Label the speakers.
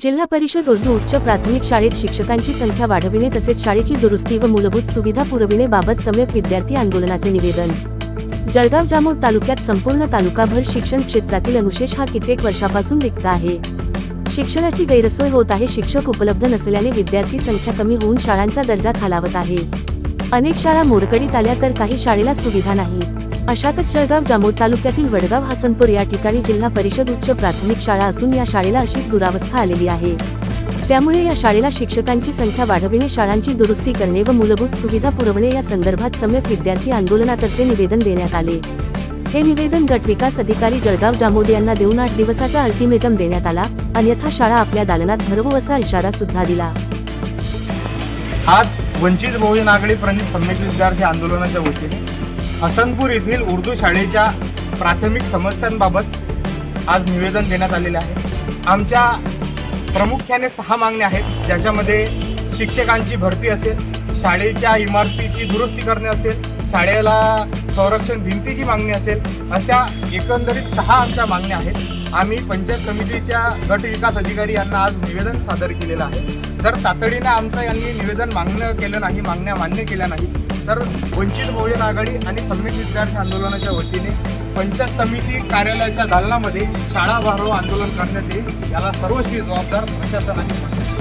Speaker 1: जिल्हा परिषद उर्दू उच्च प्राथमिक शाळेत शिक्षकांची संख्या वाढविणे तसेच शाळेची दुरुस्ती व मूलभूत सुविधा पुरविणेबाबत सम्यक विद्यार्थी आंदोलनाचे निवेदन। जळगाव जामोद तालुक्यात संपूर्ण तालुकाभर शिक्षण क्षेत्रातील अनुशेष हा कित्येक वर्षापासून रिक्त आहे। शिक्षणाची गैरसोय होत आहे। शिक्षक उपलब्ध नसल्याने विद्यार्थी संख्या कमी होऊन शाळांचा दर्जा खालावत आहे। अनेक शाळा मोडकळीत आल्या तर काही शाळेला सुविधा नाही। अशातच जळगाव जामोद तालुक्यातील वडगाव हसनपूर या ठिकाणी जिल्हा परिषद उच्च प्राथमिक शाळा असून या शाळेला अशीच दुरावस्था आलेली आहे। त्यामुळे या शाळेला शिक्षकांची संख्या वाढविणे, शाळांची दुरुस्ती करणे व मूलभूत सुविधा पुरवणे या संदर्भात सम्यक विद्यार्थी आंदोलनातर्फे निवेदन देण्यात आले। हे निवेदन गट विकास अधिकारी जळगाव जामोद यांना देऊन 8 दिवसाचा अल्टिमेटम देण्यात आला, अन्यथा शाळा आपल्या दालनात भरवू असा इशारा सुद्धा दिला।
Speaker 2: आज वंचित बहुजन आघाडी प्रणित सम्यक विद्यार्थी आंदोलनाच्या वतीने हसनपूर येथील उर्दू शाळेच्या प्राथमिक समस्यांबाबत आज निवेदन देण्यात आलेले आहे। आमच्या प्रामुख्याने 6 मागण्या आहेत, ज्याच्यामध्ये शिक्षकांची भरती असेल, शाळेच्या इमारतीची दुरुस्ती करणे असेल, शाळेला संरक्षण भिंतीची मागणी असेल, अशा एकंदरीत 6 आमच्या मागण्या आहेत। आम्ही पंचायत समितीच्या गट विकास अधिकारी यांना आज निवेदन सादर केलेलं आहे। जर तातडीने आमचं यांनी निवेदन मागण्या मान्य केल्या नाही तर वंचित बहुजन आघाडी आणि सम्यक विद्यार्थी आंदोलनाच्या वतीने पंचायत समिती कार्यालयाच्या दालनामध्ये शाळा भरव आंदोलन करण्यात येईल। याला सर्वस्वी जबाबदार प्रशासन आणि शासन।